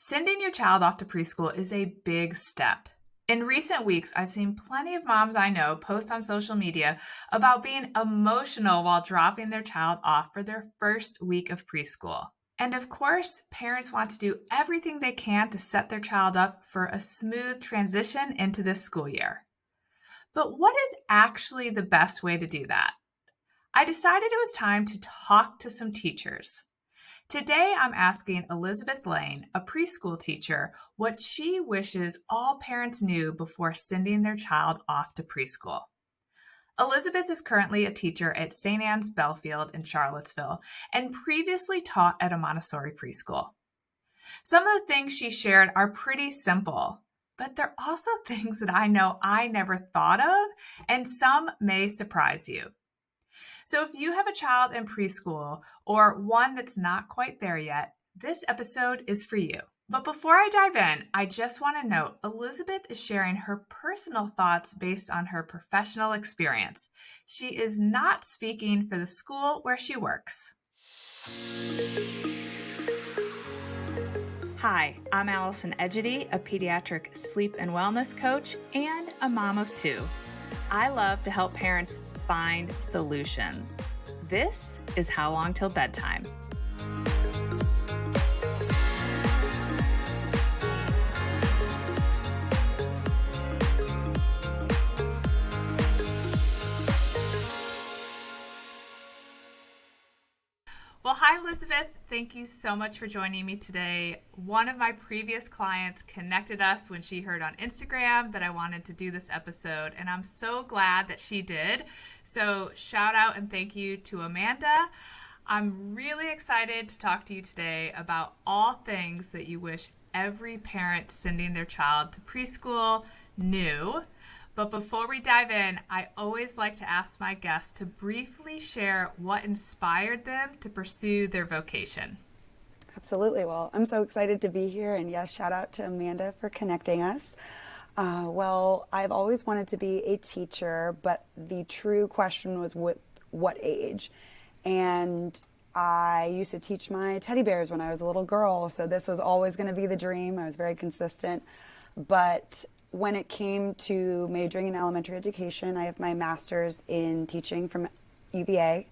Sending your child off to preschool is a big step. In recent weeks, I've seen plenty of moms I know post on social media about being emotional while dropping their child off for their first week of preschool. And of course, parents want to do everything they can to set their child up for a smooth transition into this school year. But what is actually the best way to do that? I decided it was time to talk to some teachers. Today, I'm asking Elizabeth Lane, a preschool teacher, what she wishes all parents knew before sending their child off to preschool. Elizabeth is currently a teacher at St. Anne's Belfield in Charlottesville and previously taught at a Montessori preschool. Some of the things she shared are pretty simple, but they're also things that I know I never thought of, and some may surprise you. So if you have a child in preschool or one that's not quite there yet, this episode is for you. But before I dive in, I just want to note Elizabeth is sharing her personal thoughts based on her professional experience. She is not speaking for the school where she works. Hi, I'm Allison Edgety, a pediatric sleep and wellness coach and a mom of two. I love to help parents find solutions. This is How Long Till Bedtime. Well, hi, Elizabeth. Thank you so much for joining me today. One of my previous clients connected us when she heard on Instagram that I wanted to do this episode, and I'm so glad that she did. So shout out and thank you to Amanda. I'm really excited to talk to you today about all things that you wish every parent sending their child to preschool knew. But before we dive in, I always like to ask my guests to briefly share what inspired them to pursue their vocation. Absolutely. Well, I'm so excited to be here. And yes, shout out to Amanda for connecting us. Well, I've always wanted to be a teacher, but the true question was what age? And I used to teach my teddy bears when I was a little girl. So this was always going to be the dream. I was very consistent. But when it came to majoring in elementary education, I have my master's in teaching from UVA,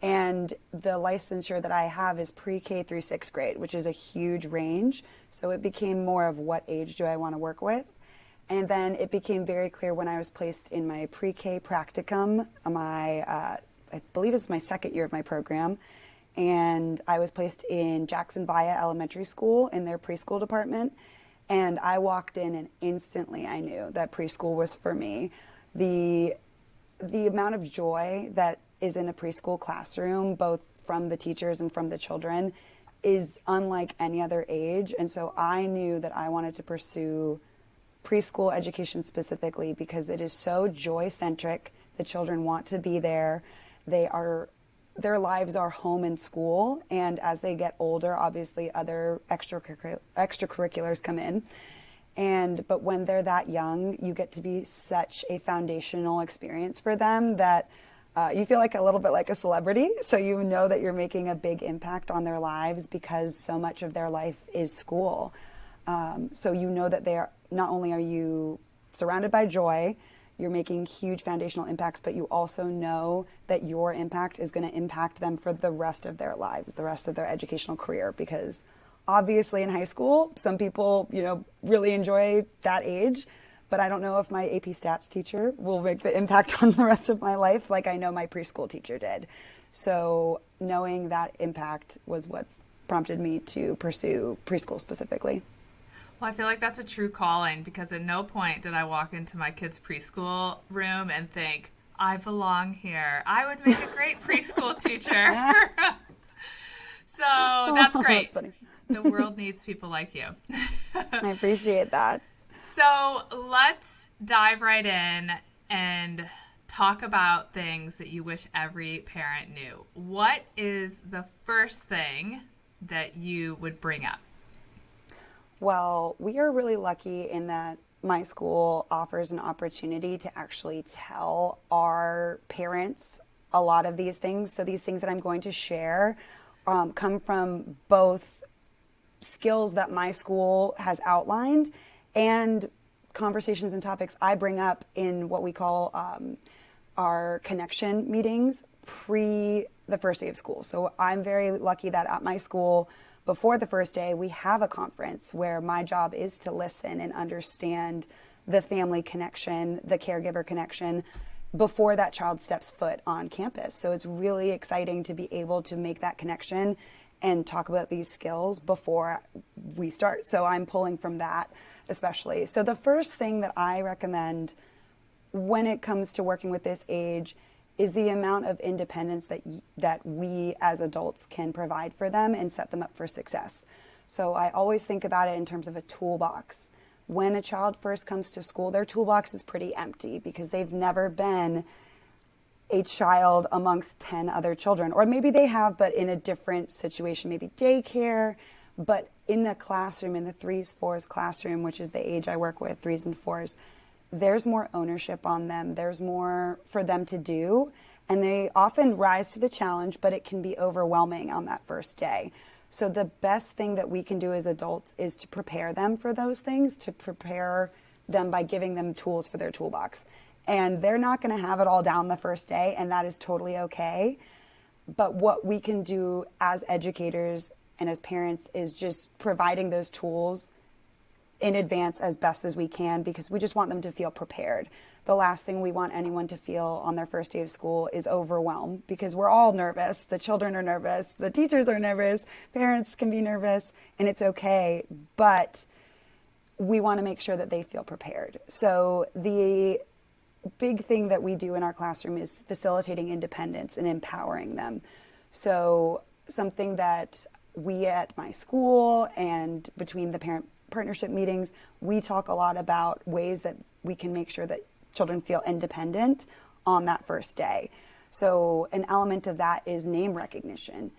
and the licensure that I have is pre-K through sixth grade, which is a huge range. So it became more of what age do I want to work with? And then it became very clear when I was placed in my pre-K practicum, I believe it's my second year of my program, and I was placed in Jackson Via Elementary School in their preschool department. And I walked in and instantly I knew that preschool was for me. The amount of joy that is in a preschool classroom, both from the teachers and from the children, is unlike any other age. And so I knew that I wanted to pursue preschool education specifically because it is so joy-centric. The children want to be there. Their lives are home and school, and as they get older, obviously other extracurriculars come in. But when they're that young, you get to be such a foundational experience for them that you feel like a little bit like a celebrity. So you know that you're making a big impact on their lives because so much of their life is school. So you know that not only are you surrounded by joy, you're making huge foundational impacts, but you also know that your impact is going to impact them for the rest of their lives, the rest of their educational career. Because obviously in high school, some people, really enjoy that age, but I don't know if my AP Stats teacher will make the impact on the rest of my life like I know my preschool teacher did. So knowing that impact was what prompted me to pursue preschool specifically. Well, I feel like that's a true calling because at no point did I walk into my kids' preschool room and think, I belong here. I would make a great preschool teacher. So that's great. That's funny. The world needs people like you. I appreciate that. So let's dive right in and talk about things that you wish every parent knew. What is the first thing that you would bring up? Well, we are really lucky in that my school offers an opportunity to actually tell our parents a lot of these things. So these things that I'm going to share come from both skills that my school has outlined and conversations and topics I bring up in what we call our connection meetings pre the first day of school. So I'm very lucky that at my school, before the first day, we have a conference where my job is to listen and understand the family connection, the caregiver connection, before that child steps foot on campus. So it's really exciting to be able to make that connection and talk about these skills before we start. So I'm pulling from that especially. So the first thing that I recommend when it comes to working with this age is the amount of independence that we as adults can provide for them and set them up for success. So I always think about it in terms of a toolbox. When a child first comes to school, their toolbox is pretty empty because they've never been a child amongst 10 other children. Or maybe they have, but in a different situation, maybe daycare. But in the classroom, in the 3s, 4s classroom, which is the age I work with, 3s and 4s, there's more ownership on them. There's more for them to do. And they often rise to the challenge, but it can be overwhelming on that first day. So the best thing that we can do as adults is to prepare them for those things, to prepare them by giving them tools for their toolbox. And they're not going to have it all down the first day, and that is totally okay. But what we can do as educators and as parents is just providing those tools in advance as best as we can, because we just want them to feel prepared. The last thing we want anyone to feel on their first day of school is overwhelm, because we're all nervous. The children are nervous, the teachers are nervous, parents can be nervous, and it's okay. But we want to make sure that they feel prepared. So the big thing that we do in our classroom is facilitating independence and empowering them. So something that we at my school and between the parent partnership meetings, we talk a lot about ways that we can make sure that children feel independent on that first day. So an element of that is name recognition.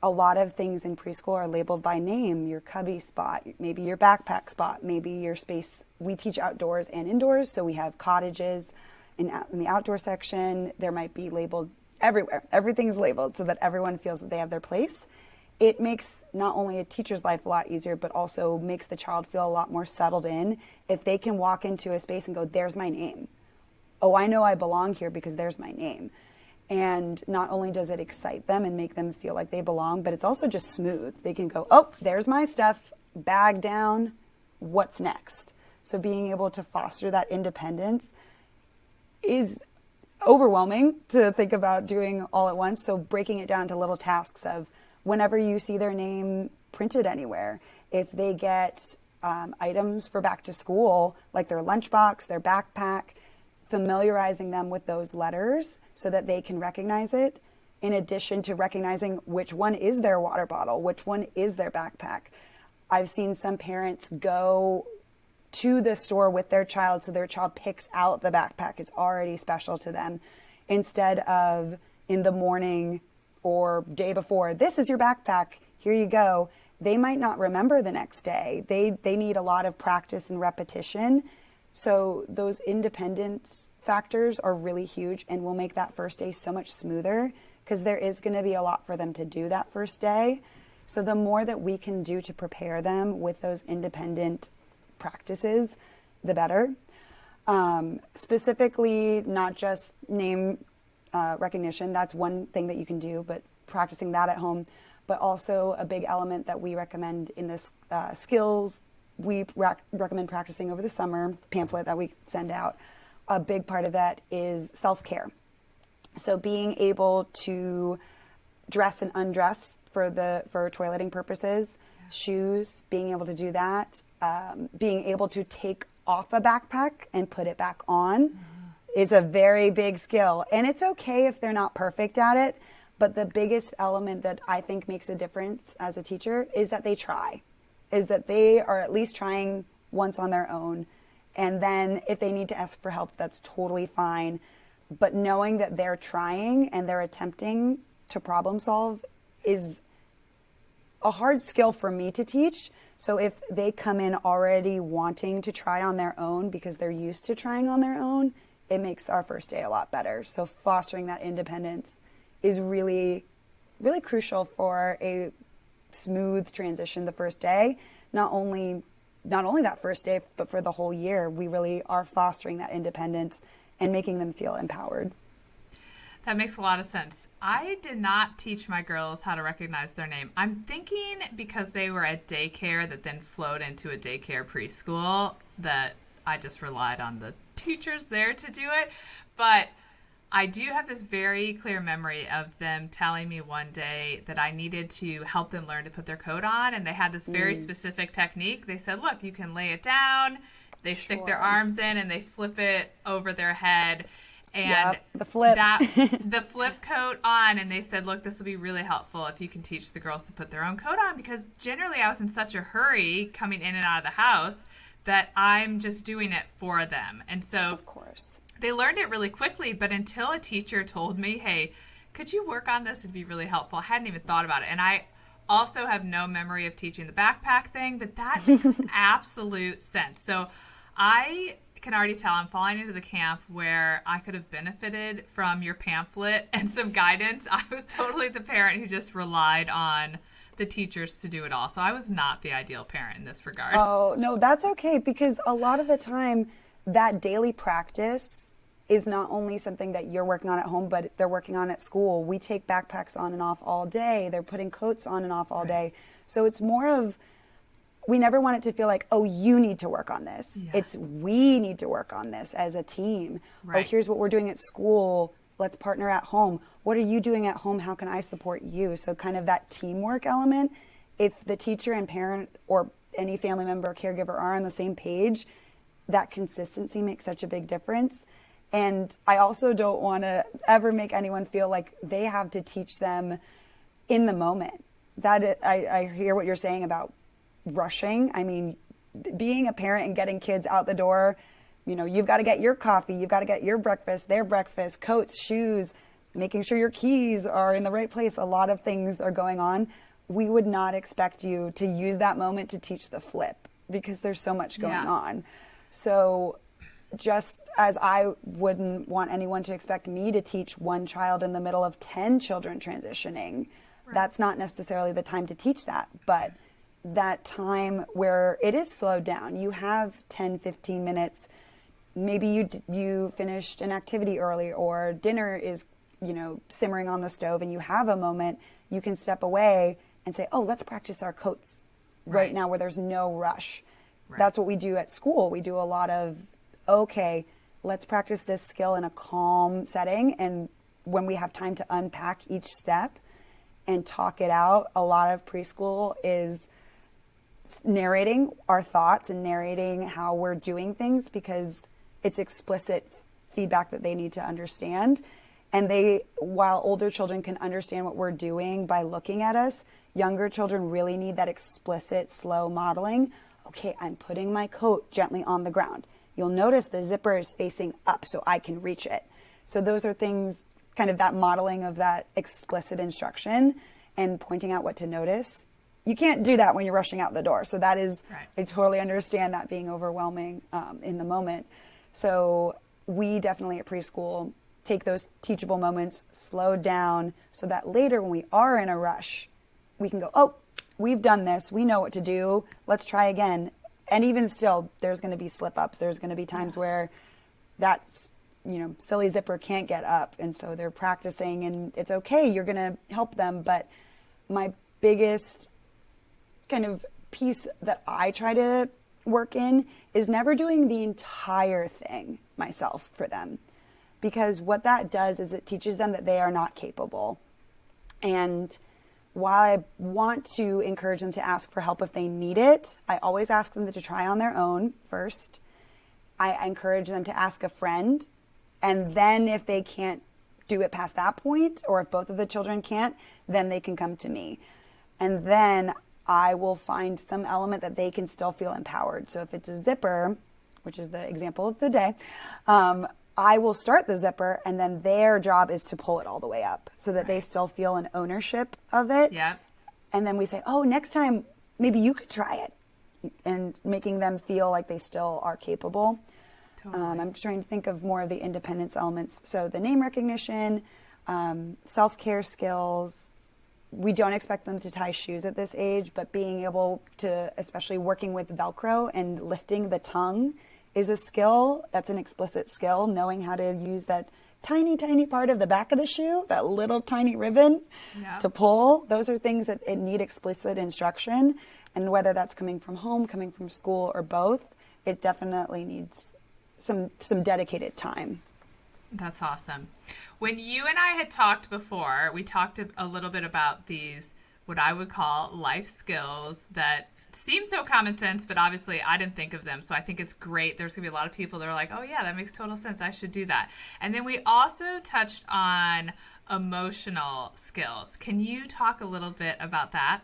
A lot of things in preschool are labeled by name, your cubby spot, maybe your backpack spot, maybe your space. We teach outdoors and indoors, so we have cottages in the outdoor section. There might be labeled everywhere. Everything's labeled so that everyone feels that they have their place. It makes not only a teacher's life a lot easier, but also makes the child feel a lot more settled in if they can walk into a space and go, there's my name. Oh, I know I belong here because there's my name. And not only does it excite them and make them feel like they belong, but it's also just smooth. They can go, oh, there's my stuff, bag down, what's next? So being able to foster that independence is overwhelming to think about doing all at once. So breaking it down to little tasks of whenever you see their name printed anywhere, if they get items for back to school, like their lunchbox, their backpack, familiarizing them with those letters so that they can recognize it, in addition to recognizing which one is their water bottle, which one is their backpack. I've seen some parents go to the store with their child so their child picks out the backpack. It's already special to them, instead of in the morning or day before, this is your backpack, here you go. They might not remember the next day. They need a lot of practice and repetition. So those independence factors are really huge and will make that first day so much smoother, because there is going to be a lot for them to do that first day. So the more that we can do to prepare them with those independent practices, the better. Specifically, not just name recognition, that's one thing that you can do, but practicing that at home. But also a big element that we recommend in this skills, we recommend practicing over the summer pamphlet that we send out. A big part of that is self-care. So being able to dress and undress for toileting purposes, shoes, being able to do that, being able to take off a backpack and put it back on is a very big skill. And it's okay if they're not perfect at it, but the biggest element that I think makes a difference as a teacher is that they try, is that they are at least trying once on their own. And then if they need to ask for help, that's totally fine. But knowing that they're trying and they're attempting to problem solve is a hard skill for me to teach. So if they come in already wanting to try on their own because they're used to trying on their own, it makes our first day a lot better. So fostering that independence is really, really crucial for a smooth transition the first day. Not only that first day, but for the whole year, we really are fostering that independence and making them feel empowered. That makes a lot of sense. I did not teach my girls how to recognize their name. I'm thinking because they were at daycare that then flowed into a daycare preschool that I just relied on the teachers there to do it. But I do have this very clear memory of them telling me one day that I needed to help them learn to put their coat on. And they had this very specific technique. They said, look, you can lay it down. They stick their arms in and they flip it over their head. And the flip. The flip coat on, and they said, look, this will be really helpful if you can teach the girls to put their own coat on, because generally I was in such a hurry coming in and out of the house that I'm just doing it for them. And so of course, they learned it really quickly, but until a teacher told me, hey, could you work on this? It'd be really helpful. I hadn't even thought about it. And I also have no memory of teaching the backpack thing, but that makes absolute sense. So I can already tell I'm falling into the camp where I could have benefited from your pamphlet and some guidance. I was totally the parent who just relied on the teachers to do it all. So I was not the ideal parent in this regard. Oh, no, that's okay, because a lot of the time that daily practice is not only something that you're working on at home, but they're working on at school. We take backpacks on and off all day. They're putting coats on and off all day. So it's more of, we never want it to feel like, oh, you need to work on this. Yeah. It's we need to work on this as a team. Right. Oh, here's what we're doing at school. Let's partner at home. What are you doing at home? How can I support you? So kind of that teamwork element. If the teacher and parent or any family member or caregiver are on the same page, that consistency makes such a big difference. And I also don't want to ever make anyone feel like they have to teach them in the moment. I hear what you're saying about rushing. I mean, being a parent and getting kids out the door, you've got to get your coffee, you've got to get your breakfast, their breakfast, coats, shoes, making sure your keys are in the right place. A lot of things are going on. We would not expect you to use that moment to teach the flip because there's so much going on. So just as I wouldn't want anyone to expect me to teach one child in the middle of 10 children transitioning, that's not necessarily the time to teach that. But that time where it is slowed down, you have 10, 15 minutes, maybe you finished an activity early or dinner is, simmering on the stove and you have a moment, you can step away and say, oh, let's practice our coats right now where there's no rush. Right. That's what we do at school. We do a lot of, okay, let's practice this skill in a calm setting. And when we have time to unpack each step and talk it out, a lot of preschool is narrating our thoughts and narrating how we're doing things because it's explicit feedback that they need to understand. And while older children can understand what we're doing by looking at us, younger children really need that explicit, slow modeling. Okay, I'm putting my coat gently on the ground. You'll notice the zipper is facing up so I can reach it. So those are things, kind of that modeling of that explicit instruction and pointing out what to notice. You can't do that when you're rushing out the door. So that is, I totally understand that being overwhelming in the moment. So we definitely at preschool take those teachable moments, slow down so that later when we are in a rush, we can go, oh, we've done this. We know what to do. Let's try again. And even still, there's going to be slip ups. There's going to be times where that's, silly zipper can't get up. And so they're practicing and it's okay. You're going to help them. But my biggest kind of piece that I try to work in is never doing the entire thing myself for them. Because what that does is it teaches them that they are not capable. And while I want to encourage them to ask for help if they need it, I always ask them to try on their own first. I encourage them to ask a friend. And then if they can't do it past that point, or if both of the children can't, then they can come to me. And then I will find some element that they can still feel empowered. So if it's a zipper, which is the example of the day, I will start the zipper and then their job is to pull it all the way up so that they still feel an ownership of it. Yeah. And then we say, oh, next time, maybe you could try it, and making them feel like they still are capable. Totally. I'm trying to think of more of the independence elements. So the name recognition, self-care skills, we don't expect them to tie shoes at this age, but being able to, especially working with Velcro and lifting the tongue is a skill. That's an explicit skill, knowing how to use that tiny, tiny part of the back of the shoe, that little tiny ribbon to pull. Those are things that it need explicit instruction. And whether that's coming from home, coming from school, or both, it definitely needs some dedicated time. That's awesome. When you and I had talked before, we talked a little bit about these, what I would call life skills that seem so common sense, but obviously I didn't think of them. So I think it's great. There's going to be a lot of people that are like, oh yeah, that makes total sense. I should do that. And then we also touched on emotional skills. Can you talk a little bit about that?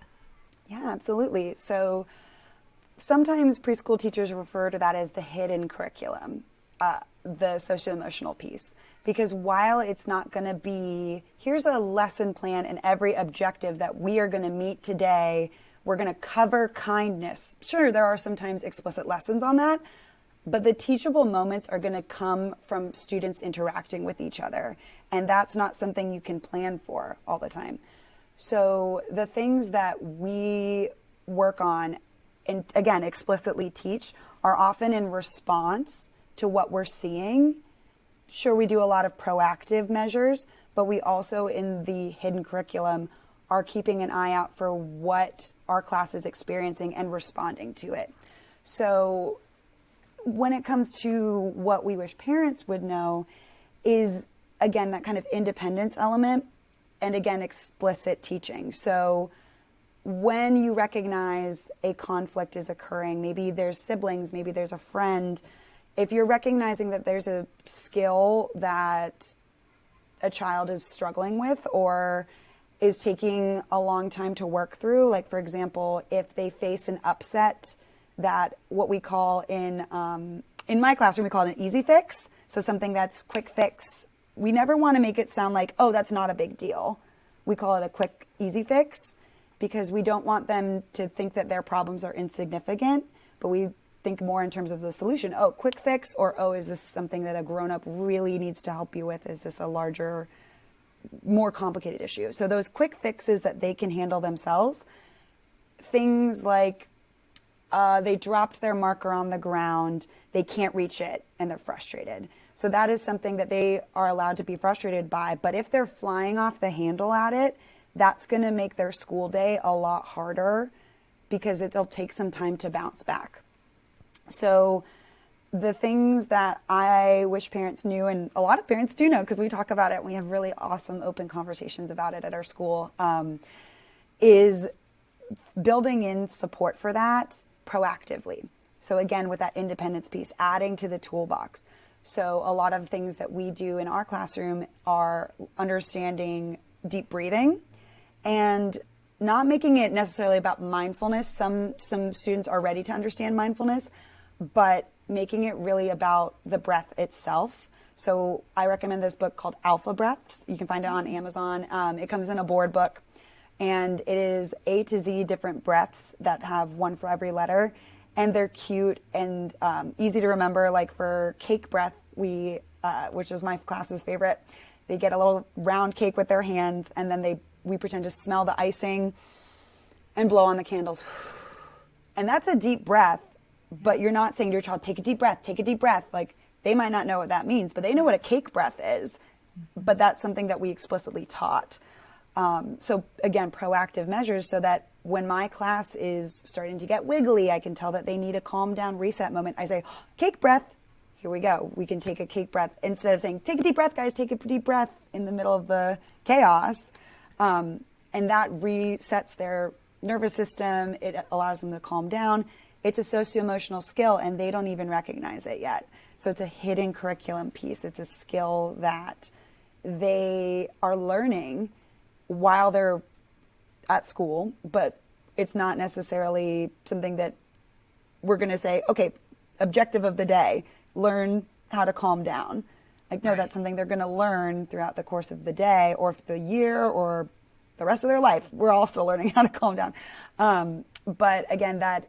Yeah, absolutely. So sometimes preschool teachers refer to that as the hidden curriculum, the socio-emotional piece. Because while it's not going to be, here's a lesson plan and every objective that we are going to meet today, we're going to cover kindness. Sure, there are sometimes explicit lessons on that, but the teachable moments are going to come from students interacting with each other. And that's not something you can plan for all the time. So the things that we work on and, again, explicitly teach are often in response to what we're seeing. Sure, we do a lot of proactive measures, but we also, in the hidden curriculum, are keeping an eye out for what our class is experiencing and responding to it. So when it comes to what we wish parents would know is, again, that kind of independence element and, again, explicit teaching. So when you recognize a conflict is occurring, maybe there's siblings, maybe there's a friend, if you're recognizing that there's a skill that a child is struggling with or is taking a long time to work through, like, for example, if they face an upset that what we call in my classroom, we call it an easy fix. So something that's quick fix. We never want to make it sound like, oh, that's not a big deal. We call it a quick, easy fix because we don't want them to think that their problems are insignificant, but we think more in terms of the solution. Oh, quick fix, or oh, is this something that a grown-up really needs to help you with? Is this a larger, more complicated issue? So those quick fixes that they can handle themselves, things like they dropped their marker on the ground, they can't reach it, and they're frustrated. So that is something that they are allowed to be frustrated by. But if they're flying off the handle at it, that's going to make their school day a lot harder because it'll take some time to bounce back. So the things that I wish parents knew, and a lot of parents do know because we talk about it, we have really awesome open conversations about it at our school, is building in support for that proactively. So again, with that independence piece, adding to the toolbox. So a lot of things that we do in our classroom are understanding deep breathing and not making it necessarily about mindfulness. Some students are ready to understand mindfulness, but making it really about the breath itself. So I recommend this book called Alpha Breaths. You can find it on Amazon. It comes in a board book, and it is A to Z different breaths that have one for every letter, and they're cute and easy to remember. Like for cake breath, which is my class's favorite, they get a little round cake with their hands, and then we pretend to smell the icing and blow on the candles. And that's a deep breath. But you're not saying to your child, take a deep breath, take a deep breath. Like, they might not know what that means, but they know what a cake breath is. But that's something that we explicitly taught. So again, proactive measures so that when my class is starting to get wiggly, I can tell that they need a calm down reset moment. I say, cake breath. Here we go. We can take a cake breath. Instead of saying, take a deep breath, guys, take a deep breath in the middle of the chaos. And that resets their nervous system. It allows them to calm down. It's a socio-emotional skill, and they don't even recognize it yet. So it's a hidden curriculum piece. It's a skill that they are learning while they're at school, but it's not necessarily something that we're going to say, okay, objective of the day, learn how to calm down. Like, no, that's something they're going to learn throughout the course of the day or the year or the rest of their life. We're all still learning how to calm down. But again, that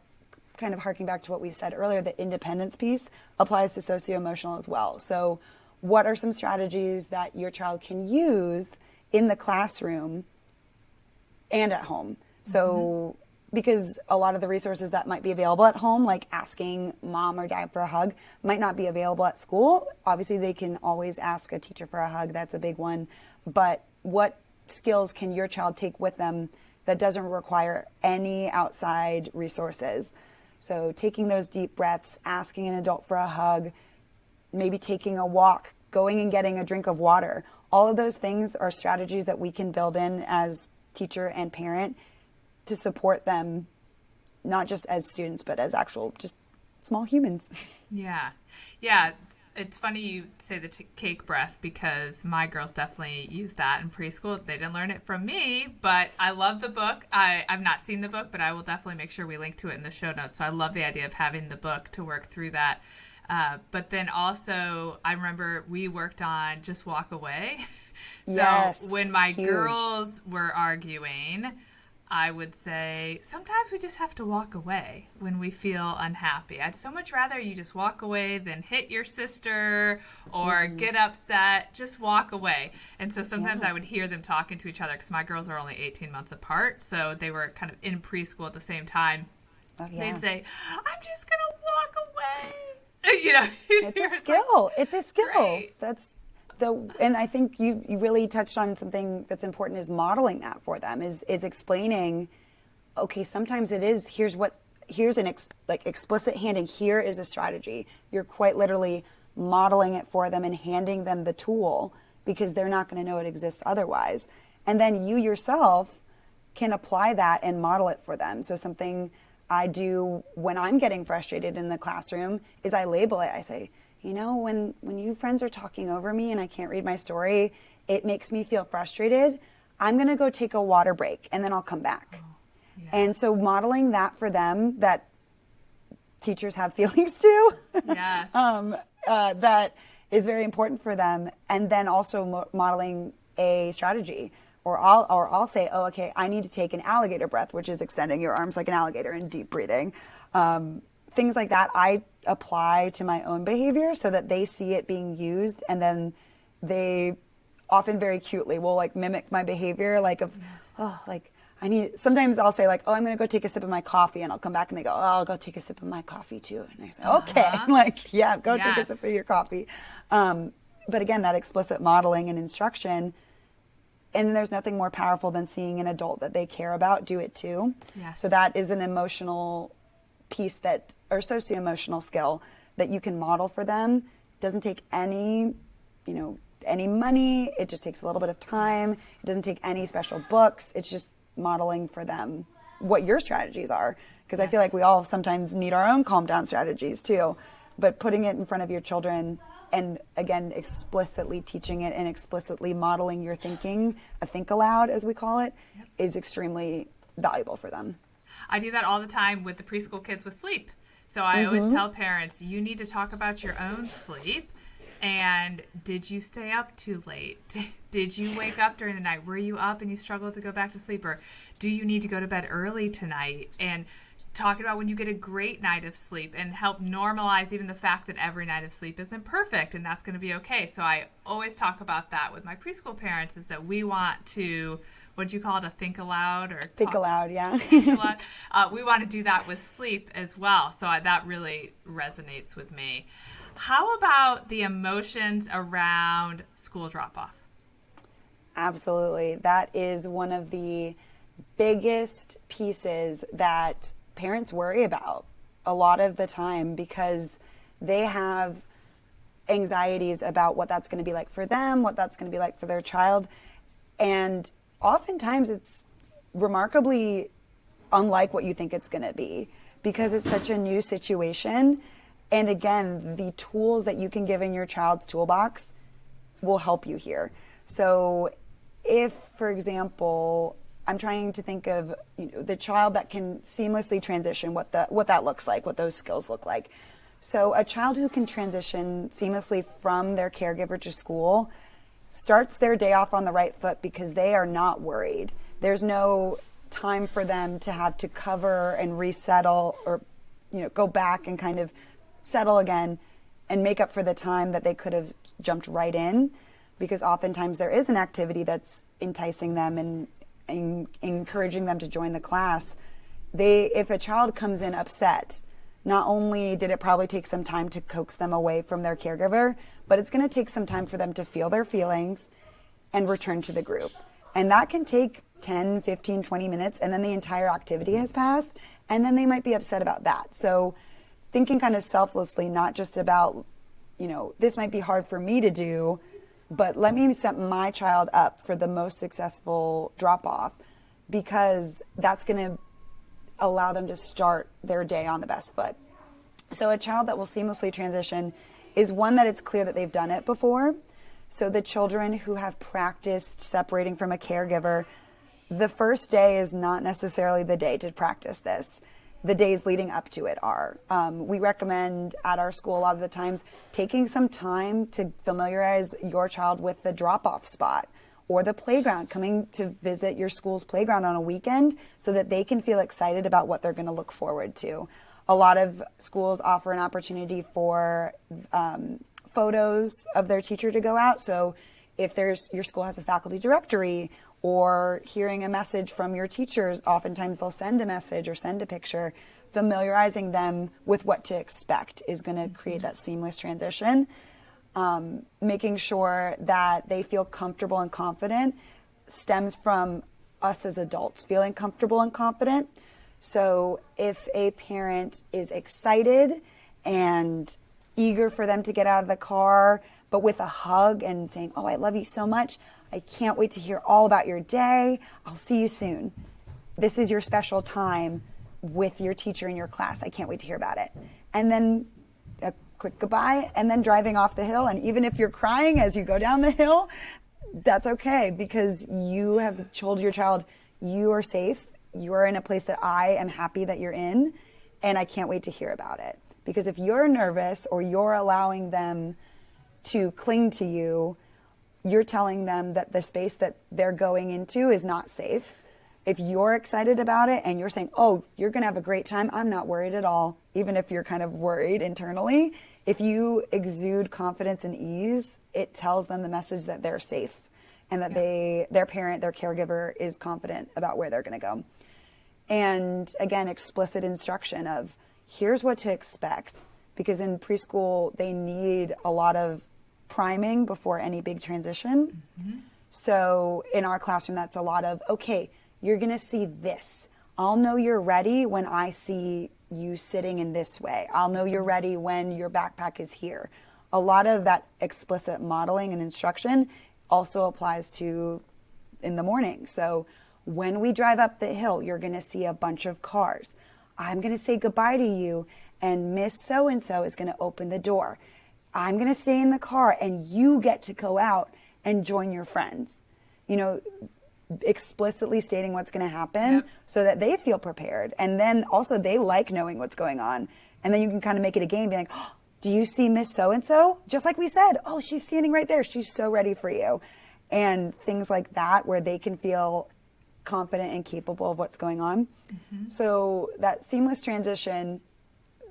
kind of harking back to what we said earlier, the independence piece applies to socio-emotional as well. So what are some strategies that your child can use in the classroom and at home. So because a lot of the resources that might be available at home, like asking mom or dad for a hug, might not be available at school. Obviously, they can always ask a teacher for a hug. That's a big one. But what skills can your child take with them that doesn't require any outside resources? So taking those deep breaths, asking an adult for a hug, maybe taking a walk, going and getting a drink of water. All of those things are strategies that we can build in as teacher and parent to support them, not just as students, but as actual just small humans. Yeah. Yeah. It's funny you say the cake breath because my girls definitely use that in preschool. They didn't learn it from me, but I love the book. I've not seen the book, but I will definitely make sure we link to it in the show notes. So I love the idea of having the book to work through that. But then also, I remember we worked on Just Walk Away. So yes, when my huge. girls were arguing, I would say, sometimes we just have to walk away when we feel unhappy. I'd so much rather you just walk away than hit your sister or get upset. Just walk away. And so sometimes I would hear them talking to each other because my girls are only 18 months apart. So they were kind of in preschool at the same time. Oh, yeah. They'd say, I'm just going to walk away. You know, it's a skill. It's a skill. Right. And I think you really touched on something that's important, is modeling that for them, is explaining, okay, sometimes it is, here's an explicit handing, here is a strategy. You're quite literally modeling it for them and handing them the tool because they're not going to know it exists otherwise. And then you yourself can apply that and model it for them. So something I do when I'm getting frustrated in the classroom is I label it. I say, you know, when you friends are talking over me and I can't read my story, it makes me feel frustrated. I'm going to go take a water break and then I'll come back. Oh, yeah. And so modeling that for them, that teachers have feelings too. Yes. That is very important for them. And then also modeling a strategy. Or I'll say, oh, okay, I need to take an alligator breath, which is extending your arms like an alligator and deep breathing. Things like that I apply to my own behavior so that they see it being used, and then they often very cutely will like mimic my behavior, sometimes I'll say like, oh, I'm going to go take a sip of my coffee, and I'll come back and they go, oh, I'll go take a sip of my coffee too. And I say, okay, I'm like, yeah, go take a sip of your coffee. But again, that explicit modeling and instruction, and there's nothing more powerful than seeing an adult that they care about do it too. Yes. So that is an emotional piece or socio-emotional skill that you can model for them. It doesn't take any money. It just takes a little bit of time. It doesn't take any special books. It's just modeling for them what your strategies are. Because I feel like we all sometimes need our own calm down strategies too. But putting it in front of your children and again, explicitly teaching it and explicitly modeling your thinking, a think aloud as we call it, is extremely valuable for them. I do that all the time with the preschool kids with sleep. So I always tell parents, you need to talk about your own sleep. And did you stay up too late? Did you wake up during the night? Were you up and you struggled to go back to sleep? Or do you need to go to bed early tonight? And talking about when you get a great night of sleep and help normalize even the fact that every night of sleep isn't perfect and that's going to be okay. So I always talk about that with my preschool parents, is that we want to, what do you call it, a think aloud? Or think aloud, yeah. Think aloud. We want to do that with sleep as well. So that really resonates with me. How about the emotions around school drop-off? Absolutely. That is one of the biggest pieces that parents worry about a lot of the time, because they have anxieties about what that's going to be like for them, what that's going to be like for their child. And oftentimes it's remarkably unlike what you think it's going to be, because it's such a new situation. And again, the tools that you can give in your child's toolbox will help you here. So if, for example, I'm trying to think of the child that can seamlessly transition, what that looks like, what those skills look like. So a child who can transition seamlessly from their caregiver to school starts their day off on the right foot because they are not worried. There's no time for them to have to cover and resettle or go back and kind of settle again and make up for the time that they could have jumped right in, because oftentimes there is an activity that's enticing them and encouraging them to join the class, if a child comes in upset, not only did it probably take some time to coax them away from their caregiver, but it's going to take some time for them to feel their feelings and return to the group. And that can take 10, 15, 20 minutes, and then the entire activity has passed, and then they might be upset about that. So thinking kind of selflessly, not just about, this might be hard for me to do, but let me set my child up for the most successful drop-off, because that's going to allow them to start their day on the best foot. So a child that will seamlessly transition is one that it's clear that they've done it before. So the children who have practiced separating from a caregiver, the first day is not necessarily the day to practice this. The days leading up to it are. We recommend at our school a lot of the times taking some time to familiarize your child with the drop-off spot or the playground, coming to visit your school's playground on a weekend so that they can feel excited about what they're going to look forward to. A lot of schools offer an opportunity for photos of their teacher to go out. So if your school has a faculty directory or hearing a message from your teachers, oftentimes they'll send a message or send a picture. Familiarizing them with what to expect is going to create that seamless transition. Making sure that they feel comfortable and confident stems from us as adults feeling comfortable and confident. So if a parent is excited and eager for them to get out of the car, but with a hug and saying, "Oh, I love you so much. I can't wait to hear all about your day. I'll see you soon. This is your special time with your teacher in your class. I can't wait to hear about it." And then a quick goodbye, and then driving off the hill. And even if you're crying as you go down the hill, that's okay, because you have told your child, you are safe. You are in a place that I am happy that you're in, and I can't wait to hear about it. Because if you're nervous or you're allowing them to cling to you, you're telling them that the space that they're going into is not safe. If you're excited about it and you're saying, "Oh, you're going to have a great time. I'm not worried at all," even if you're kind of worried internally, if you exude confidence and ease, it tells them the message that they're safe and that their parent, their caregiver is confident about where they're going to go. And again, explicit instruction of here's what to expect, because in preschool, they need a lot of priming before any big transition. Mm-hmm. So in our classroom, that's a lot of, okay, you're going to see this. I'll know you're ready when I see you sitting in this way. I'll know you're ready when your backpack is here. A lot of that explicit modeling and instruction also applies to in the morning. So when we drive up the hill, you're going to see a bunch of cars. I'm going to say goodbye to you, and Miss So-and-so is going to open the door. I'm going to stay in the car, and you get to go out and join your friends. Explicitly stating what's going to happen so that they feel prepared. And then also they like knowing what's going on. And then you can kind of make it a game, being like, "Oh, do you see Miss So-and-so?" Just like we said, "Oh, she's standing right there. She's so ready for you." And things like that, where they can feel confident and capable of what's going on. Mm-hmm. So that seamless transition,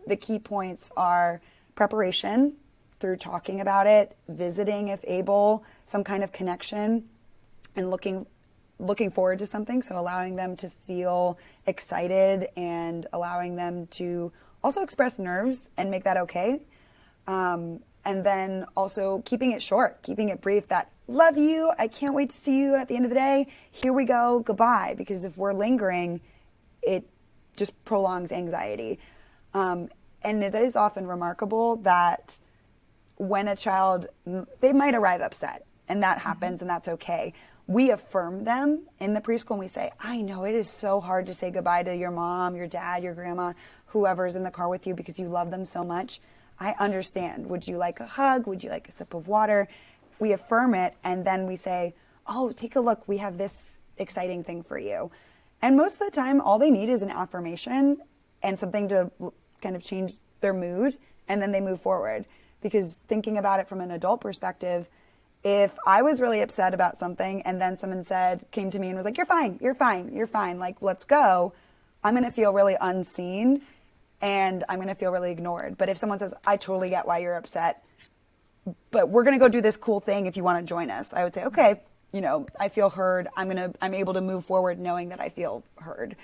the key points are preparation through talking about it, visiting if able, some kind of connection, and looking forward to something. So allowing them to feel excited and allowing them to also express nerves and make that okay. And then also keeping it short, keeping it brief, that "love you, I can't wait to see you at the end of the day, here we go, goodbye." Because if we're lingering, it just prolongs anxiety. And it is often remarkable that when a child, they might arrive upset, and that happens, and that's okay. We affirm them in the preschool, and we say, "I know it is so hard to say goodbye to your mom, your dad, your grandma, whoever's in the car with you, because you love them so much. I understand. Would you like a hug? Would you like a sip of water?" We affirm it, and then we say, "Oh, take a look. We have this exciting thing for you." And most of the time, all they need is an affirmation and something to kind of change their mood, and then they move forward. Because thinking about it from an adult perspective, if I was really upset about something and then someone came to me and was like, "You're fine, you're fine, you're fine, like, let's go," I'm going to feel really unseen and I'm going to feel really ignored. But if someone says, "I totally get why you're upset, but we're going to go do this cool thing if you want to join us," I would say, "Okay, I feel heard. I'm able to move forward knowing that I feel heard.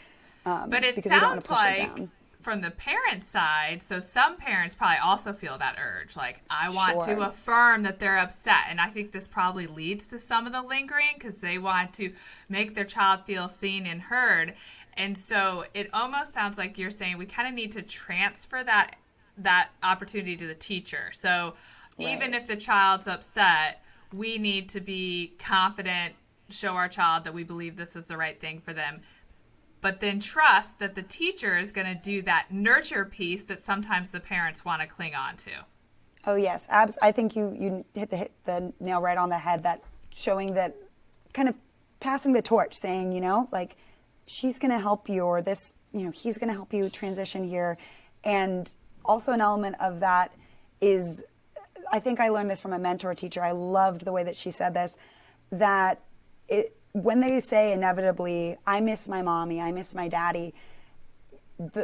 But it Because we don't want sounds to push it like down. from the parent side, so some parents probably also feel that urge. Like, I want to Sure. affirm that they're upset. And I think this probably leads to some of the lingering because they want to make their child feel seen and heard. And so it almost sounds like you're saying we kind of need to transfer that opportunity to the teacher. So even Right. if the child's upset, we need to be confident, show our child that we believe this is the right thing for them, but then trust that the teacher is going to do that nurture piece that sometimes the parents want to cling on to. Oh yes, I think you hit the nail right on the head. That showing that, kind of passing the torch, saying, like, she's going to help you, or this, he's going to help you transition here. And also an element of that is, I think I learned this from a mentor teacher. I loved the way that she said this, that when they say inevitably, I miss my mommy, I miss my daddy,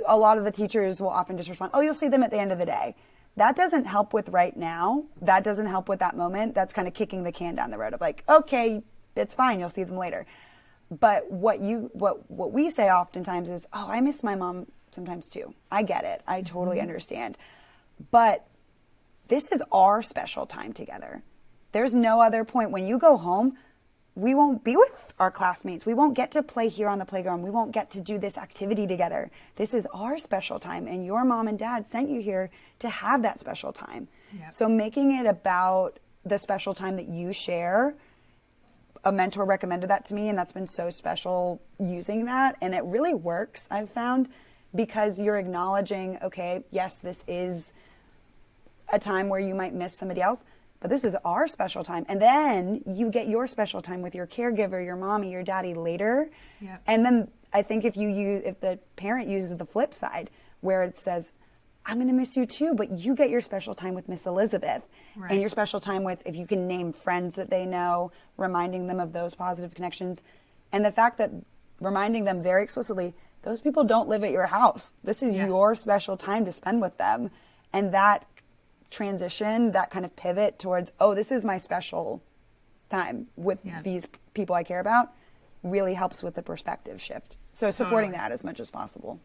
a lot of the teachers will often just respond, oh, you'll see them at the end of the day. That doesn't help with right now. That doesn't help with that moment. That's kind of kicking the can down the road of like, okay, it's fine, you'll see them later. But what we say oftentimes is, oh, I miss my mom sometimes too. I get it. I totally understand. But this is our special time together. There's no other point. When you go home, we won't be with our classmates. We won't get to play here on the playground. We won't get to do this activity together. This is our special time, and your mom and dad sent you here to have that special time. Yep. So making it about the special time that you share, a mentor recommended that to me, and that's been so special using that. And it really works, I've found, because you're acknowledging, okay, yes, this is a time where you might miss somebody else, but this is our special time. And then you get your special time with your caregiver, your mommy, your daddy later. Yep. And then I think if the parent uses the flip side, where it says, I'm going to miss you too, but you get your special time with Miss Elizabeth. Right. And your special time with, if you can name friends that they know, reminding them of those positive connections. And the fact that reminding them very explicitly, those people don't live at your house. This is your special time to spend with them. And that transition, that kind of pivot towards, oh, this is my special time with these people I care about, really helps with the perspective shift. So supporting that as much as possible.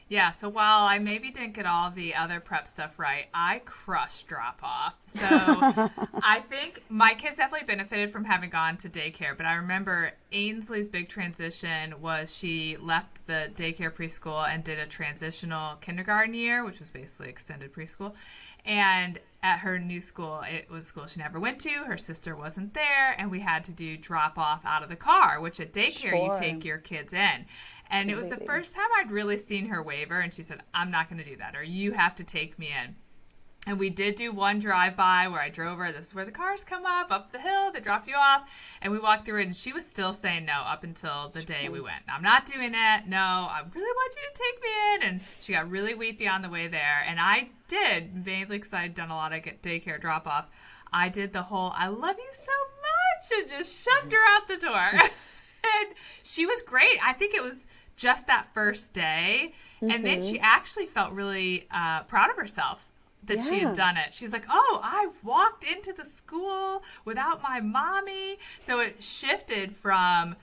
Yeah, so while I maybe didn't get all the other prep stuff right, I crushed drop-off. So I think my kids definitely benefited from having gone to daycare, but I remember Ainsley's big transition was she left the daycare preschool and did a transitional kindergarten year, which was basically extended preschool. And at her new school, it was a school she never went to. Her sister wasn't there, and we had to do drop-off out of the car, which at daycare you take your kids in. And it was the first time I'd really seen her waver, and she said, I'm not going to do that, or you have to take me in. And we did do one drive-by where I drove her. This is where the cars come up the hill, they drop you off. And we walked through it, and she was still saying no up until the day we went. I'm not doing it. No, I really want you to take me in. And she got really weepy on the way there. And I did, mainly because I'd done a lot of daycare drop-off. I did the whole, I love you so much, and just shoved her out the door. And she was great. I think it was just that first day. And then she actually felt really proud of herself that she had done it. She's like, oh, I walked into the school without my mommy. So it shifted from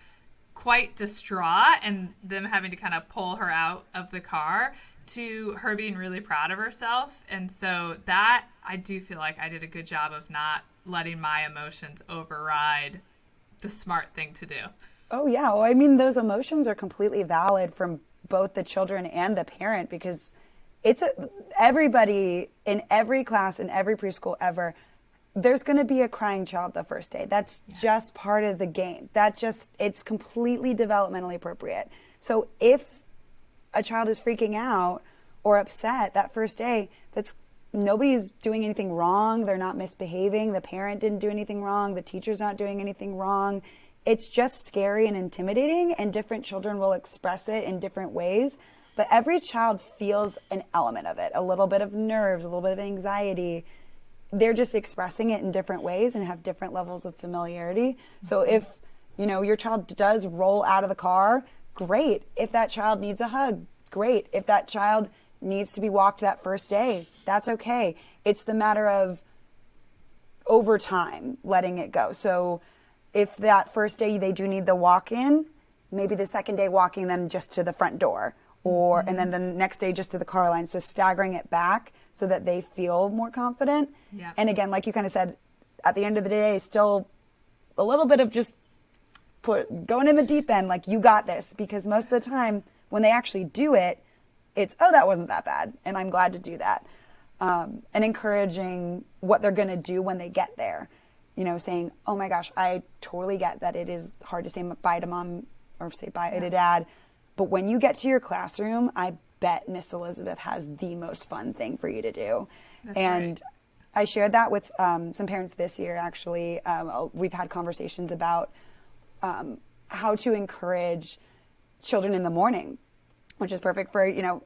quite distraught and them having to kind of pull her out of the car to her being really proud of herself. And so that, I do feel like I did a good job of not letting my emotions override the smart thing to do. Oh, yeah. Well, I mean, those emotions are completely valid from both the children and the parent, because everybody in every class, in every preschool ever, there's going to be a crying child the first day. That's just part of the game. It's completely developmentally appropriate. So if a child is freaking out or upset that first day, nobody's doing anything wrong. They're not misbehaving. The parent didn't do anything wrong. The teacher's not doing anything wrong. It's just scary and intimidating, and different children will express it in different ways. But every child feels an element of it, a little bit of nerves, a little bit of anxiety. They're just expressing it in different ways and have different levels of familiarity. So if, your child does roll out of the car, great. If that child needs a hug, great. If that child needs to be walked that first day, that's okay. It's the matter of over time letting it go. So if that first day they do need the walk-in, maybe the second day walking them just to the front door, or and then the next day just to the car line. So staggering it back so that they feel more confident. Yeah. And again, like you kind of said, at the end of the day, still a little bit of just going in the deep end, like you got this, because most of the time when they actually do it, it's, oh, that wasn't that bad, and I'm glad to do that. And encouraging what they're going to do when they get there. You know, saying, oh my gosh, I totally get that it is hard to say bye to mom or say bye to dad. But when you get to your classroom, I bet Miss Elizabeth has the most fun thing for you to do. That's and right. I shared that with some parents this year, actually. We've had conversations about how to encourage children in the morning, which is perfect for, you know,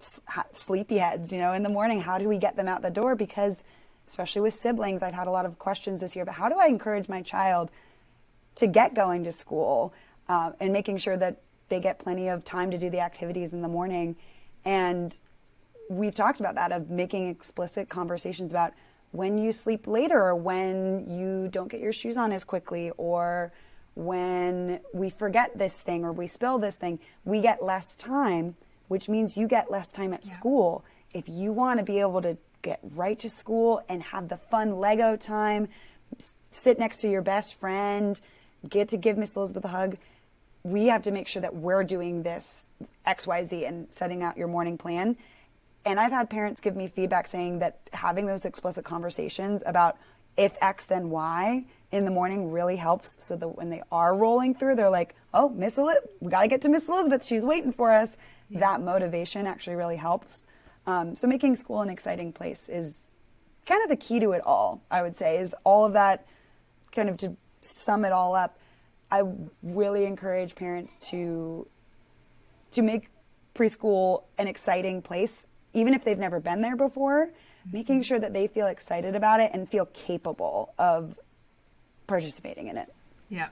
sleepy heads, you know, in the morning. How do we get them out the door? Because especially with siblings, I've had a lot of questions this year, but how do I encourage my child to get going to school and making sure that they get plenty of time to do the activities in the morning? And we've talked about that, of making explicit conversations about when you sleep later, or when you don't get your shoes on as quickly, or when we forget this thing or we spill this thing, we get less time, which means you get less time at school. If you want to be able to get right to school and have the fun Lego time, sit next to your best friend, get to give Miss Elizabeth a hug, we have to make sure that we're doing this XYZ and setting out your morning plan. And I've had parents give me feedback saying that having those explicit conversations about if X then Y in the morning really helps, so that when they are rolling through, they're like, oh, we got to get to Miss Elizabeth. She's waiting for us. Yeah. That motivation actually really helps. So making school an exciting place is kind of the key to it all, I would say, is all of that. Kind of to sum it all up, I really encourage parents to make preschool an exciting place, even if they've never been there before, making sure that they feel excited about it and feel capable of participating in it. Yeah.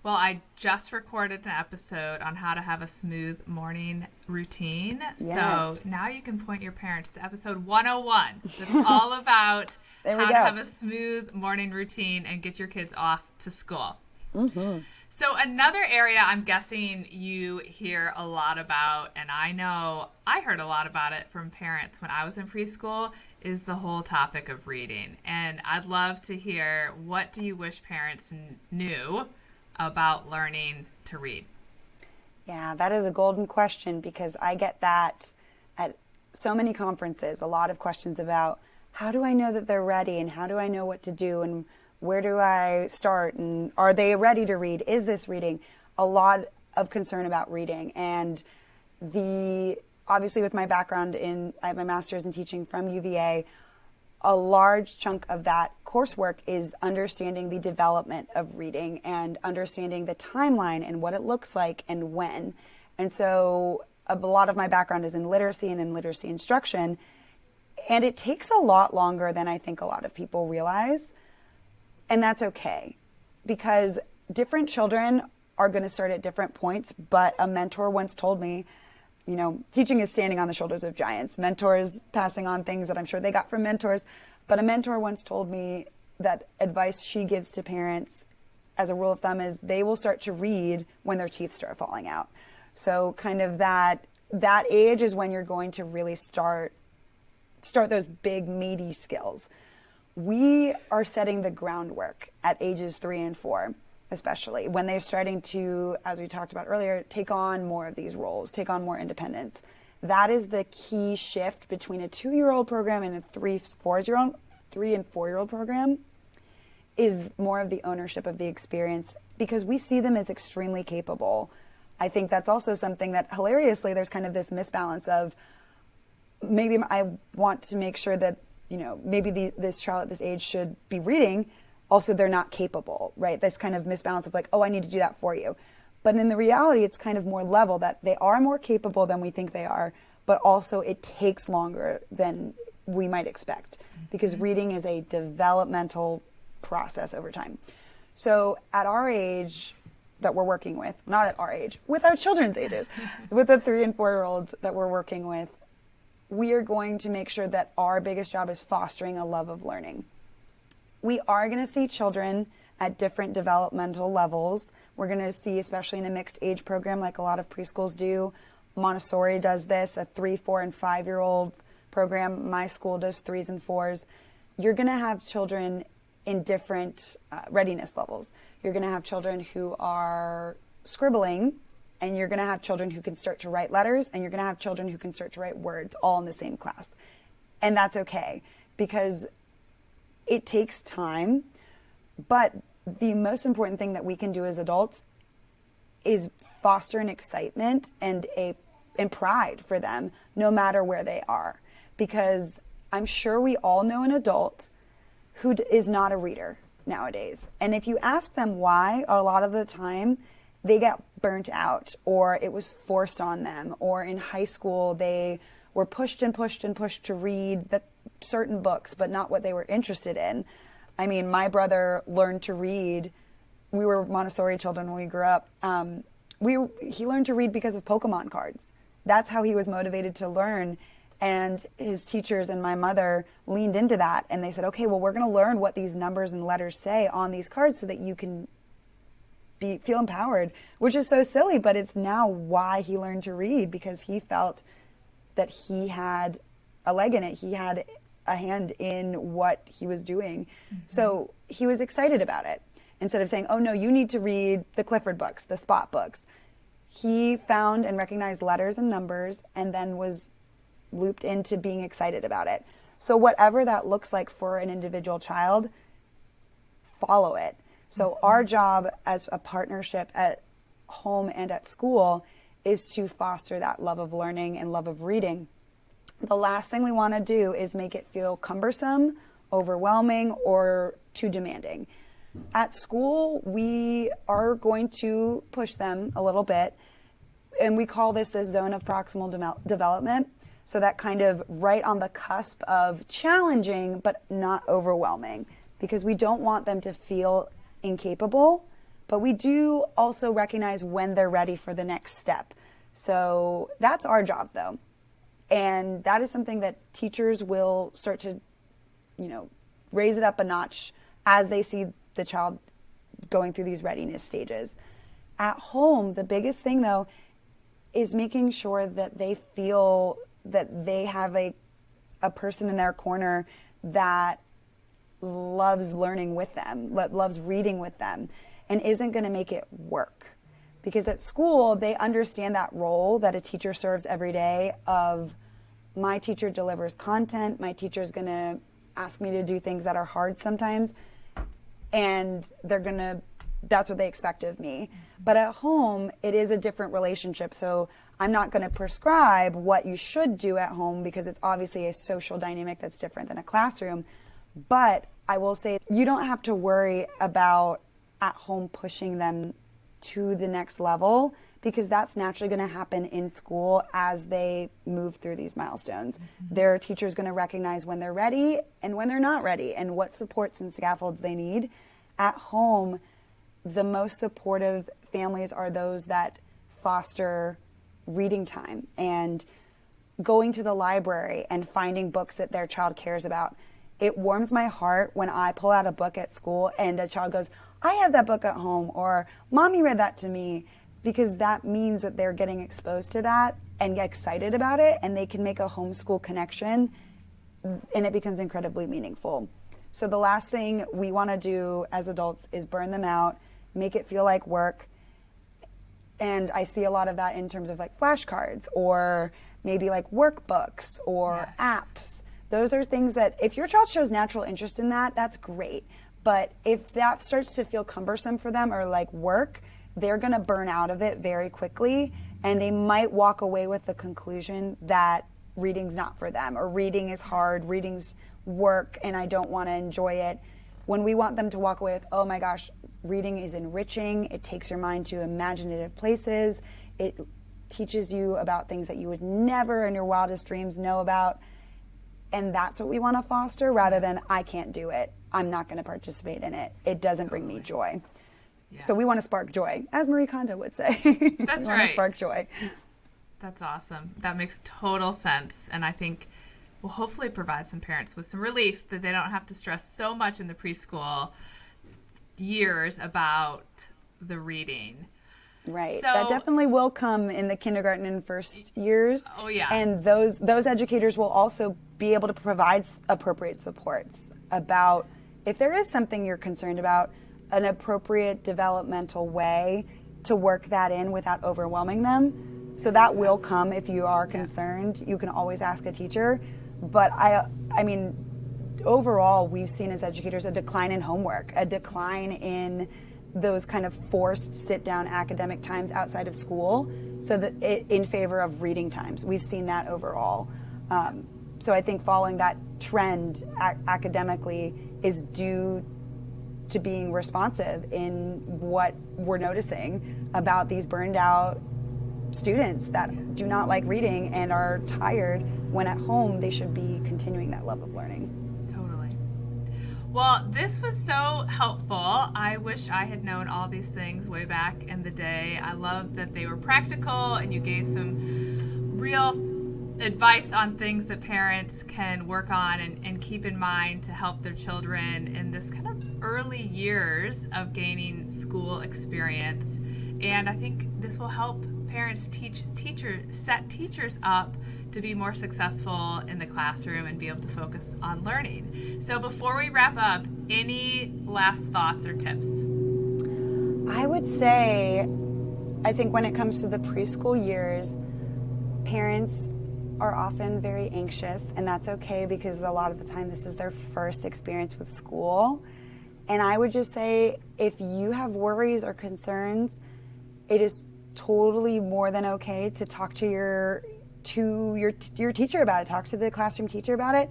Well, I just recorded an episode on how to have a smooth morning routine. Yes. So now you can point your parents to episode 101. It's all about how to have a smooth morning routine and get your kids off to school. Mm-hmm. So another area I'm guessing you hear a lot about, and I know I heard a lot about it from parents when I was in preschool, is the whole topic of reading. And I'd love to hear, what do you wish parents knew about learning to read? Yeah, that is a golden question, because I get that at so many conferences, a lot of questions about how do I know that they're ready, and how do I know what to do, and where do I start, and are they ready to read? Is this reading? A lot of concern about reading. And obviously with my background I have my master's in teaching from UVA, a large chunk of that coursework is understanding the development of reading and understanding the timeline and what it looks like and when. And so a lot of my background is in literacy and in literacy instruction. And it takes a lot longer than I think a lot of people realize. And that's okay, because different children are going to start at different points. But a mentor once told me, you know, teaching is standing on the shoulders of giants. Mentors passing on things that I'm sure they got from mentors. But a mentor once told me that advice she gives to parents as a rule of thumb is they will start to read when their teeth start falling out. So kind of that age is when you're going to really start those big meaty skills. We are setting the groundwork at ages 3 and 4, especially when they're starting to, as we talked about earlier, take on more of these roles, take on more independence. That is the key shift between a 2-year-old program and a 3 and 4-year-old program, is more of the ownership of the experience, because we see them as extremely capable. I think that's also something that, hilariously, there's kind of this misbalance of, maybe I want to make sure that, you know, maybe this child at this age should be reading. Also, they're not capable, right? This kind of misbalance of like, oh, I need to do that for you. But in the reality, it's kind of more level, that they are more capable than we think they are, but also it takes longer than we might expect, because reading is a developmental process over time. So at our age that we're working with, not at our age, with our children's ages, with the 3 and 4-year-olds that we're working with, we are going to make sure that our biggest job is fostering a love of learning. We are going to see children at different developmental levels. We're going to see, especially in a mixed age program like a lot of preschools do. Montessori does this, a 3, 4, and 5-year-old program. My school does 3s and 4s. You're going to have children in different readiness levels. You're going to have children who are scribbling, and you're going to have children who can start to write letters, and you're going to have children who can start to write words all in the same class. And that's okay, because it takes time. But the most important thing that we can do as adults is foster an excitement and pride for them, no matter where they are. Because I'm sure we all know an adult who is not a reader nowadays. And if you ask them why, a lot of the time they get burnt out, or it was forced on them, or in high school they were pushed and pushed and pushed to read the certain books, but not what they were interested in. I mean, my brother learned to read. We were Montessori children when we grew up. He learned to read because of Pokemon cards. That's how he was motivated to learn. And his teachers and my mother leaned into that, and they said, okay, well, we're going to learn what these numbers and letters say on these cards so that you can feel empowered, which is so silly, but it's now why he learned to read, because he felt that he had a leg in it. He had a hand in what he was doing. Mm-hmm. So he was excited about it. Instead of saying, oh no, you need to read the Clifford books, the Spot books. He found and recognized letters and numbers, and then was looped into being excited about it. So whatever that looks like for an individual child, follow it. So our job as a partnership at home and at school is to foster that love of learning and love of reading. The last thing we want to do is make it feel cumbersome, overwhelming, or too demanding. At school, we are going to push them a little bit, and we call this the zone of proximal development. So that kind of right on the cusp of challenging, but not overwhelming, because we don't want them to feel incapable, but we do also recognize when they're ready for the next step. So that's our job, though. And that is something that teachers will start to, raise it up a notch as they see the child going through these readiness stages. At home, the biggest thing, though, is making sure that they feel that they have a person in their corner that loves learning with them, loves reading with them, and isn't going to make it work. Because at school, they understand that role that a teacher serves every day of, my teacher delivers content, my teacher's going to ask me to do things that are hard sometimes, and that's what they expect of me. But at home, it is a different relationship. So I'm not going to prescribe what you should do at home, because it's obviously a social dynamic that's different than a classroom. But I will say you don't have to worry about at home pushing them to the next level, because that's naturally going to happen in school as they move through these milestones. Mm-hmm. Their teacher's going to recognize when they're ready and when they're not ready, and what supports and scaffolds they need. At home, the most supportive families are those that foster reading time and going to the library and finding books that their child cares about. It warms my heart when I pull out a book at school and a child goes, I have that book at home, or Mommy read that to me, because that means that they're getting exposed to that and get excited about it, and they can make a homeschool connection, and it becomes incredibly meaningful. So the last thing we want to do as adults is burn them out, make it feel like work. And I see a lot of that in terms of like flashcards, or maybe like workbooks or apps. Those are things that if your child shows natural interest in that, that's great. But if that starts to feel cumbersome for them or like work, they're going to burn out of it very quickly, and they might walk away with the conclusion that reading's not for them, or reading is hard, reading's work, and I don't want to enjoy it. When we want them to walk away with, oh my gosh, reading is enriching, it takes your mind to imaginative places, it teaches you about things that you would never in your wildest dreams know about, and that's what we want to foster, rather than, I can't do it, I'm not going to participate in it, it doesn't bring me joy. Yeah. So we want to spark joy, as Marie Kondo would say. That's we right. want to spark joy. That's awesome. That makes total sense. And I think will hopefully provide some parents with some relief that they don't have to stress so much in the preschool, years about the reading. Right. So, that definitely will come in the kindergarten and first years. Oh, yeah. And those educators will also be able to provide appropriate supports about if there is something you're concerned about, an appropriate developmental way to work that in without overwhelming them. So that will come if you are concerned. You can always ask a teacher. But I mean, overall, we've seen as educators a decline in homework, a decline in those kind of forced sit-down academic times outside of school, so that in favor of reading times. We've seen that overall. So I think following that trend academically is due to being responsive in what we're noticing about these burned out students that do not like reading and are tired when at home they should be continuing that love of learning. Totally. Well, this was so helpful. I wish I had known all these things way back in the day. I love that they were practical and you gave some real advice on things that parents can work on and keep in mind to help their children in this kind of early years of gaining school experience. And I think this will help parents set teachers up to be more successful in the classroom and be able to focus on learning. So before we wrap up, any last thoughts or tips? I would say, I think when it comes to the preschool years, parents are often very anxious, and that's okay because a lot of the time this is their first experience with school. And I would just say, if you have worries or concerns, it is totally more than okay to talk to your teacher about it, talk to the classroom teacher about it.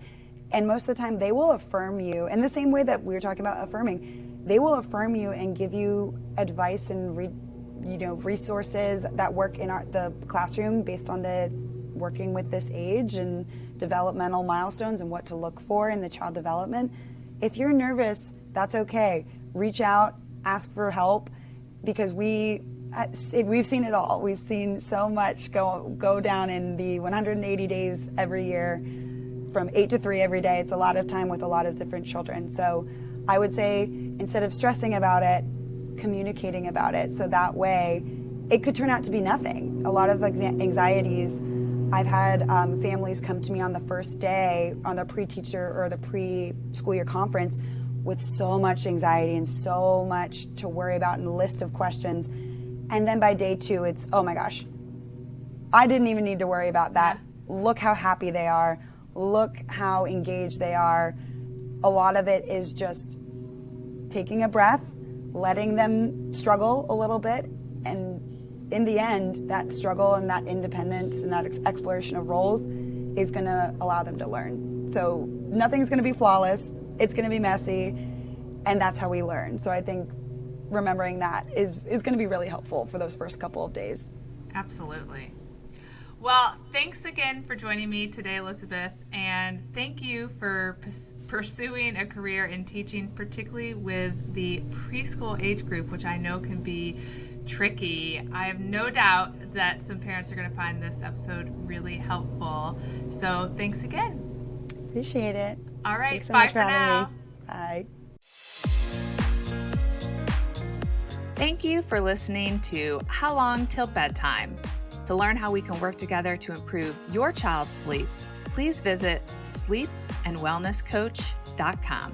And most of the time they will affirm you in the same way that we were talking about affirming. They will affirm you and give you advice and resources that work in the classroom based on the working with this age and developmental milestones and what to look for in the child development. If you're nervous, that's okay. Reach out, ask for help, because we've seen it all. We've seen so much go down in the 180 days every year, from 8 to 3 every day. It's a lot of time with a lot of different children. So I would say, instead of stressing about it, communicating about it, so that way it could turn out to be nothing. A lot of anxieties, I've had families come to me on the first day on the pre-teacher or the pre-school year conference with so much anxiety and so much to worry about and a list of questions. And then by day 2, it's, oh my gosh, I didn't even need to worry about that. Look how happy they are. Look how engaged they are. A lot of it is just taking a breath, letting them struggle a little bit, and in the end, that struggle and that independence and that exploration of roles is going to allow them to learn. So nothing's going to be flawless. It's going to be messy, and that's how we learn. So I think remembering that is going to be really helpful for those first couple of days. Absolutely. Well, thanks again for joining me today, Elizabeth, and thank you for pursuing a career in teaching, particularly with the preschool age group, which I know can be tricky. I have no doubt that some parents are going to find this episode really helpful. So thanks again. Appreciate it. All right. Thanks so bye much for having now. me. Bye. Thank you for listening to How Long Till Bedtime. To learn how we can work together to improve your child's sleep, pleep and wellnesscoach.com.